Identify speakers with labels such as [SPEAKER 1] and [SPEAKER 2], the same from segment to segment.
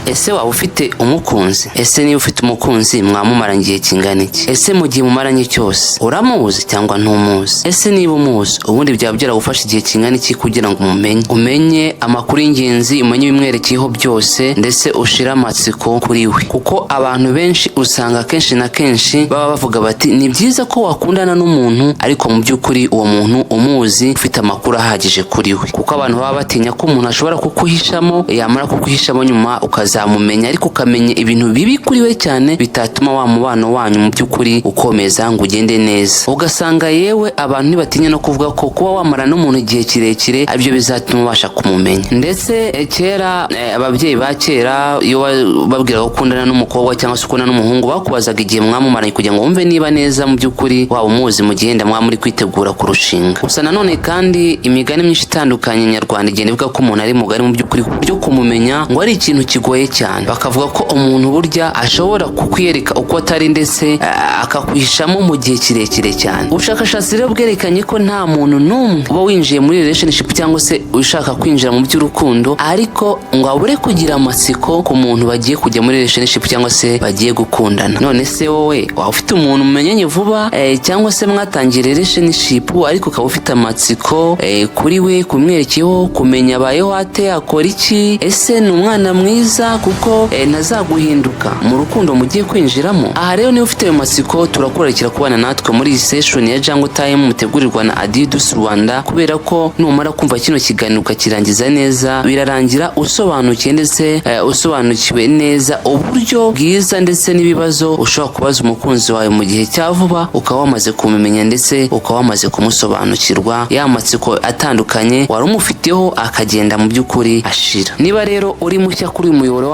[SPEAKER 1] ese waba ufite umukunzi? Ese niba ufite umukunzi mwamumaranye igihe kingana iki? Ese mu gihe mumaranye cyose uramuzi cyangwa ntumuzi? Ese niba umuzi ubundi byaba byaragufasha igihe kingana iki kugira ngo umenye amakuru y'ingenzi, umenye ibimwerekeyeho byose, ndetse ushira amatsiko kuri we? Kuko abantu benshi usanga kenshi na kenshi baba bavuga bati ni byiza ko wakundana n'umuntu ariko mu by'ukuri uwo muntu umuzi, ufite amakuru ahagije kuri we. Kuko abantu baba batinya ko umuntu ashobora kukuhishamo, yamara kukuhishamo nyuma ukazamumenya ariko ukamenya ibintu bibi kuri we cyane bitatuma wa mubano wanyu mu by'ukuri ukomeza ngo ugende neza. Ugasanga yewe abantu ntibatinya no kuvuga ko kuba wamara n'umuntu igihe kirekire aribyo bizatuma ubasha kumumenya. Ndetse kera ababyeyi ba kera iyo babwira gukundana n'umukobwa cyangwa se ukundana n'umuhungu bakubazaga igihe mwamumaranye kugira ngo wumve niba neza mu by'ukuri waba umuzi mu gihe ndamwa muri kwitegura kurushinga. Gusa nanone kandi imigani myinshi itandukanye nyarwanda igenda ivuga ko umuntu ari mugari mu by'ukuri ku buryo kumumenya ngo ari ikintu kigoye cyane. Bakavuga ko umuntu burya ashobora kukwiyereka uko atari ndetse akakwihishamo mu gihe kirekire cyane. Ubushakashatsi rero bwerekanye ko nta muntu n'umwe uba winjiye muri relationship cyangwa se ushaka kwinjira mu by'urukundo ariko ngo abure kugira amatsiko ku muntu bagiye kujya muri relationship cyangwa se bagiye gukundana. None se wowe waba ufite umuntu mumenyanye vuba cyangwa se mwatangiye relationship ariko ukaba ufite amatsiko kuri we, kumwerekeyeho, kumenya abayeho ate, akora iki, ese ni umwana mwiza kuko ntazaguhinduka mu rukundo mugiye kwinjiramo? Aha rero niba ufite ayo matsiko turakurarikira kubana natwe muri iyi session ya Jungle Time mutegurirwa na Adidas Rwanda, kubera ko numara kumva kino kiganiro ukakirangiza neza birarangira usobanukiwe ndetse usobanukiwe neza uburyo bwiza ndetse n'ibibazo ushobora kubaza umukunzi wawe mu gihe cya vuba, ukaba wamaze kumumenya ndetse ukaba wamaze kumusobanukirwa, ya matsiko atandukanye wari umufiteho akagenda mu by'ukuri ashira. Niba rero uri mushya kuri uyu muyoboro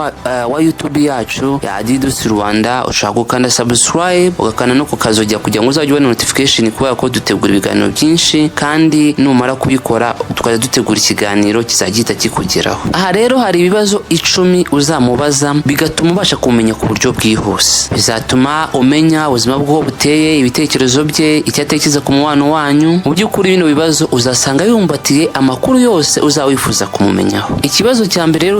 [SPEAKER 1] wa YouTube yacu ya Adidas Rwanda, ushaka gukanda subscribe ugakanda no kukazojya kugira ngo uzajye ubona notification kubera ko dutegura ibiganiro byinshi, kandi numara kubikora tukajya dutegura ikiganiro kizagita kikugeraho. Aha rero hari ibibazo 10 uzamubaza bigatuma ubasha kumenya ku buryo bwihuse, bizatuma umenya ubuzima bwo buteye, ibitekerezo bye, icyo atekereza ku mubano wanyu. Mu by'ukuri bino bibazo uzasanga yumbatiye amakuru yose uzawifuza kumumenyaho. Ikibazo cya mbere rero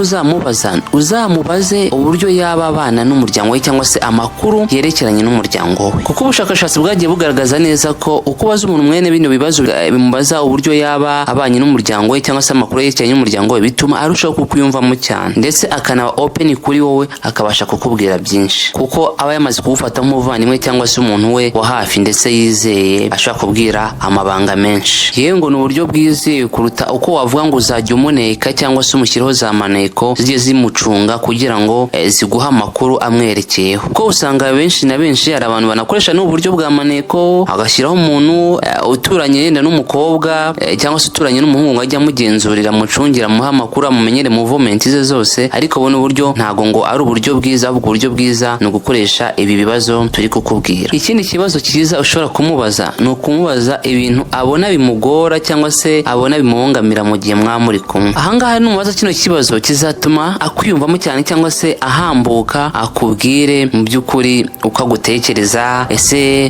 [SPEAKER 1] uzamubaze uburyo yaba abana n'umuryango we cyangwa se amakuru yerekeranye n'umuryango we, kuko ubushakashatsi bwagiye bugaragaza neza ko uko ubaza umuntu mwene bino bibazo bimubaza uburyo yaba abanye n'umuryango we cyangwa se amakuru yerekeranye n'umuryango we, bituma arushaho kukuyumvamo cyane ndetse akanaba open kuri wowe, akabasha kukubwira byinshi kuko aba yamaze kugufata nk'umuvandimwe cyangwa se umuntu we wa hafi ndetse yizeye, ashobora kubwira amabanga menshi. Yewe ngo ni uburyo bwizewe kuruta uko wavuga ngo uzajya umuneka cyangwa se umushyiraho za maneko zijye zimucunga kugira ngo ziguha amakuru amwerekeyeho. Kuko usanga benshi na benshi hari abantu banakoresha n'uburyo bwa maneko, agashyiraho umuntu uturanye yenda n'umukobwa cyangwa se uturanye n'umuhungu ngo ajya amugenzurira, amucungira, amuha amakuru, amumenyere movement ze zose, ariko buno buryo ntago ngo ari uburyo bwiza, ahubwo uburyo bwiza ni ugukoresha ibi bibazo turi kukubwira. Ikindi kibazo cyiza ushobora kumubaza ni ukumubaza ibintu abona bimugora cyangwa se abona bimuhongamira mu gihe mwamuri kumwe. Ahangaha numubaza kino kibazo kizatuma akwiyumvamo cyane cyangwa se ahambuka akubwire mu by'ukuri uko agutekereza. Ese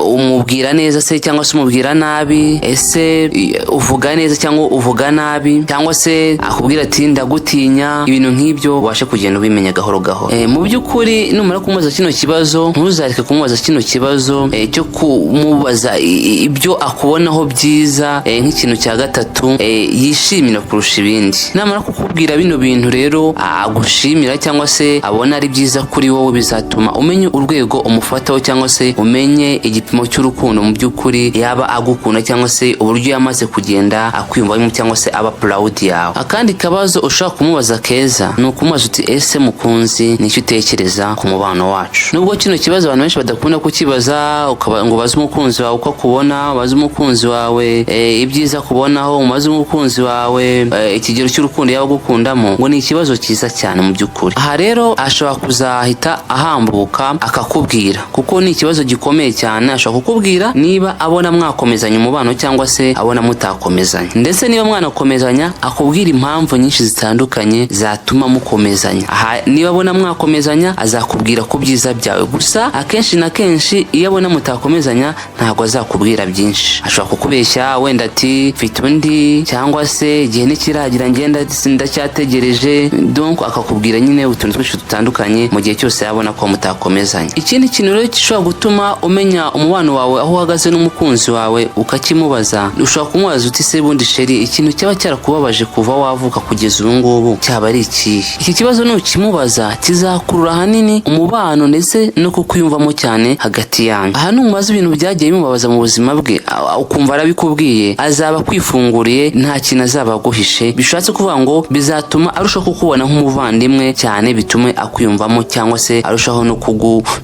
[SPEAKER 1] umubwira neza se cyangwa se umubwira nabi? Ese uvuga neza cyangwa uvuga nabi? Cyangwa se akubwira ati ndagutinya? Ibintu nk'ibyo ubashe kugenda ubimenya gahoro gahoro. Mu by'ukuri numara kumubaza kino kibazo ntuzareke kumubaza kino kibazo cyo kumubaza ibyo akubonaho byiza nk'ikintu cya gatatu yishimira kurusha ibindi. Namara kukubwira bino bintu rero agushimira cyangwa se abona ari byiza kuri wowe, bizatuma umenya urwego umufataho cyangwa se umenye igipimo cy'urukundo mu by'ukuri yaba agukunda cyangwa se uburyo yamaze kugenda akwiyumvamo cyangwa se aba proud yawe. Akandi kabazo ushaka kumubaza keza ni ukumubaza uti ese mukunzi nicyo utekereza ku mubano wacu? Nubwo kino kibazo abantu benshi badakunda kukibaza, ngo ubaze umukunzi wawe uko akubona, ubaze umukunzi wawe ibyiza kubonaho, ubaze umukunzi wawe ikigero cy'urukundo yaba agukundamo, ngo ni ikibazo cyiza cyane mu by'ukuri. Aha rero ashobora kuzahita ahambuka akakubwira, kuko ni ikibazo gikomeye cyane. Ashobora kukubwira niba abona mwakomezanya umubano cyangwa se abona mutakomezanya, ndetse niba mwanakomezanya akubwira impamvu nyinshi zitandukanye zatuma mukomezanya. Niba abona mwakomezanya azakubwira ku byiza byawe gusa, akenshi na kenshi iyo abona mutakomezanya ntabwo azakubwira byinshi. Ashobora kukubeshya wenda ati mfite undi, cyangwa se igihe ntikiragira ngenda ndacyategereje, donc akakubwira nyine utuntu twinshi dutandukanye mu gihe cyose yabona ko mutakomezanya. Ikindi kintu rero gishobora gutuma umenya umubano wawe aho uhagaze n'umukunzi wawe ukakimubaza, ushobora kumubaza uti se bundi sheri, ikintu cyaba cyarakubabaje kuva wavuka kugeza ubu ngubu cyaba ari ikihe? Iki kibazo nukimubaza kizakurura ahanini umubano ndetse no kukwiyumvamo cyane hagati yanyu. Aha numubaza ibintu byagiye bimubabaza mu buzima bwe ukumva arabikubwiye, azaba kwifunguriye, nta kintu azaba aguhishe. Bishatse kuvuga ngo bizatuma arushaho kukubona nk'umuvandimwe cyane, bitume akwiyumvamo cyangwa se arushaho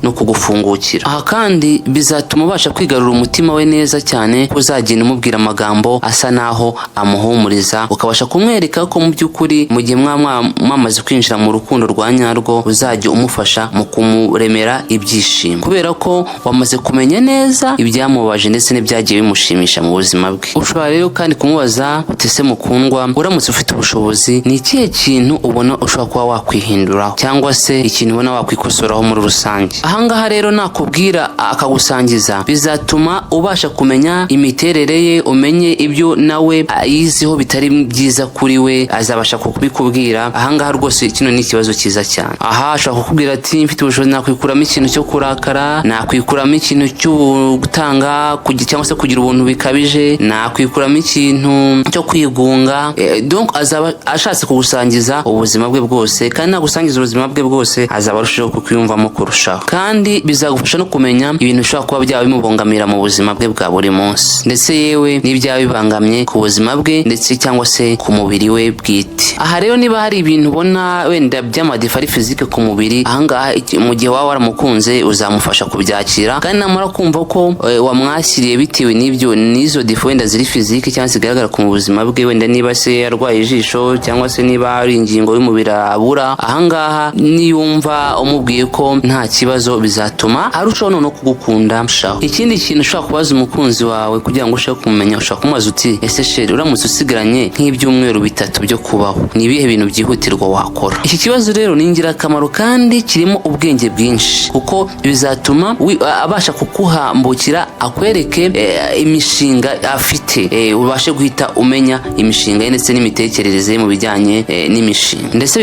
[SPEAKER 1] no kugufungukira. Aha kandi bizatuma ubasha kwigarura umutima we neza cyane, uzagenda umubwira amagambo asa naho amuhumuriza, ukabasha kumwereka ko mu by'ukuri mu gihe mwamaze kwinjira mu rukundo rwa nyarwo uzajya umufasha mu kumuremera ibyishimo, kubera ko wamaze kumenya neza ibyamubaje ndetse n'ibyagiye bimushimisha mu buzima bwe. Ushobora rero kandi kumubaza uti se mukundwa, uramutse ufite ubushobozi ni ikihe kintu ubona ushobora kuba wakwihinduraho cyangwa se ikintu ubona wakwikosoraho muri rusange? Ahangaha rero nakubwira akagusangiza, bizatuma ubasha kumenya imiterere ye, umenye ibyo nawe yiziho bitari byiza kuri we, azabasha kubikubwira. Ahangaha rwose kino ni ikibazo cyiza cyane. Aha ashobora kukubwira ati mfite ubushobozi nakwikuramo ikintu cyo kurakara, nakwikuramo ikintu cyo gutanga cyangwa se kugira ubuntu bikabije, nakwikuramo ikintu cyo kwigunga. Donc azaba ashatse kugusangiza ubuzima bwe bwose, kandi nagusangiza ubuzima bwe bwose azaba arushaho kukwiyumvamo kurushaho, kandi bizagufasha no kumenya ibintu bishobora kuba byaba bimubongamira mu buzima bwe bwa buri munsi, ndetse yewe n'ibyaba bibangamye ku buzima bwe ndetse cyangwa se ku mubiri we bwite. Aha rero niba hari ibintu ubona wenda by'amadefari physique ku mubiri, ahangaha mu gihe waba waramukunze uzamufasha kubyakira, kandi namara kumva ko wamwakiriye bitewe n'izo defo wenda ziri physique cyangwa zigaragara ku buzima bwe, wenda niba se arwaye ijisho cyangwa se niba ari ingingo y'umubiri abura, ahangaha niyumva umubwiye ko nta kibazo bizatuma arushaho no kugukunda. Ikindi kintu ushobora kubaza umukunzi wawe kugira ngo ushake kumenya, ushobora kumubaza uti ese sheri, uramutse usigaranye nk'ibyumweru 3 byo kubaho, ni ibihe bintu byihutirwa wakora? Iki kibazo rero ni ingirakamaro kandi kirimo ubwenge bwinshi, kuko bizatuma abasha kukuhambukira, akwereke imishinga afite, ubashe guhita umenya imishinga ye ndetse n'imitekerereze mu bijyanye n'imishinga, ndetse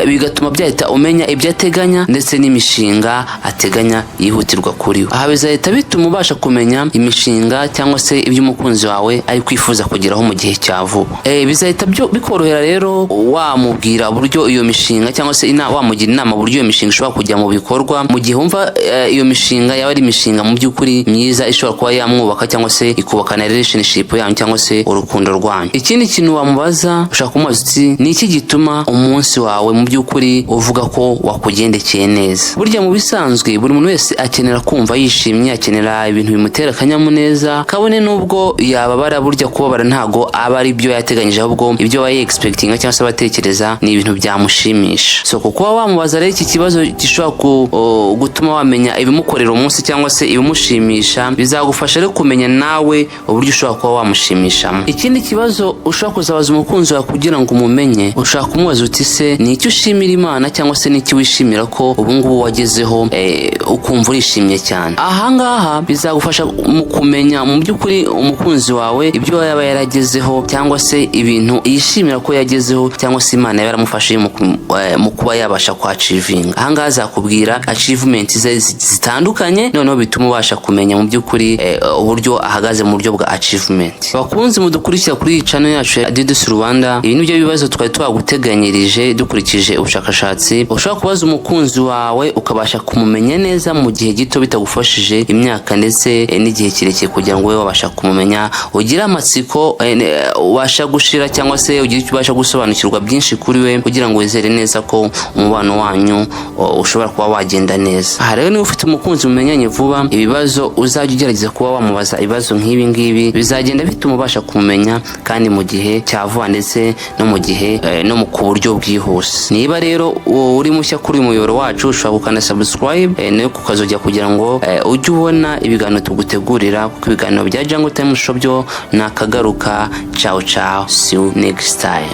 [SPEAKER 1] bigatuma byahita umenya ibyo ateganya ndetse n'imishinga ateganya yihutirwa kuri we. Aha bizahita bituma ubasha kumenya imishinga cyangwa se ibyo umukunzi wawe ari kwifuza kugeraho mu gihe cya vuba. Bizahita bikorohera rero wamubwira uburyo iyo mishinga cyangwa se wamugira inama uburyo iyo mishinga ishobora kujya mu bikorwa, mu gihe wumva iyo mishinga yaba ari imishinga mu by'ukuri myiza ishobora kuba yamwubaka cyangwa se ikubaka na relationship yanyu cyangwa se urukundo rwanyu. Ikindi kintu wamubaza, ushaka kumubaza uti ni iki gituma umunsi wawe mu by'ukuri uvuga ko wakugendekeye neza? Burya mu bisanzwe buri muntu wese akenera kumva yishimye, akenera ibintu bimutera akanyamuneza, kabone n'ubwo yababara. Burya kubabara ntago aba ari byo yateganyije, ahubwo ibyo aba expectinga cyangwa se abatekereza ni ibintu byamushimisha. So kuba wamubaza rero iki kibazo gishobora gutuma wamenya ibimukorera umunsi cyangwa se ibimushimisha, bizagufasha rero kumenya nawe uburyo ushobora kuba wamushimishamo. Ikindi kibazo ushobora kuzabaza umukunzi wawe kugira ngo umumenye, ushaka kumubaza uti se ni icyo ushimira Imana cyangwa se ni iki wishimira ko ubu ngubu wagezeho ukumva urishimye cyane? Ahangaha bizagufasha mu kumenya mu by'ukuri umukunzi wawe ibyo yaba yaragezeho cyangwa se ibintu yishimira ko yagezeho cyangwa se Imana yaramufashije mu kuba yabasha kwachivinga. Ahangaha azakubwira achievement ze zitandukanye, noneho bituma ubasha kumenya mu by'ukuri uburyo ahagaze mu buryo bwa achievement. Bakunze mudukurikira kuri channel yacu ya Didus Rwanda, ibi nibyo bibazo twari twaguteganyirije dukurikije ubushakashatsi. Ushobora kubaza umukunzi wawe ukabasha kumumenya neza mu gihe gito bitagufashije imyaka ndetse n'igihe kirekire kugira ngo we wabasha kumumenya, ugira amatsiko ubasha gushira cyangwa se ugira icyo ubasha gusobanukirwa byinshi kuri we kugira ngo wizere neza ko umubano wanyu ushobora kuba wagenda neza. Aha rero niba ufite umukunzi mumenyanye vuba, ibibazo uzajya ugerageza kuba wamubaza ibibazo nk'ibi ngibi, bizagenda bituma ubasha kumenya kandi mu gihe cya vuba ndetse no mu gihe no ku buryo bwihuse. Niba rero uri mushya kuri uyu muyoboro wacu ushobora gukanda subscribe nayo kukazojya kugira ngo ujye ubona ibiganiro tugutegurira, kuko ibiganiro bya Jungle Time Show byo nakagaruka. Ciao ciao, see you next time.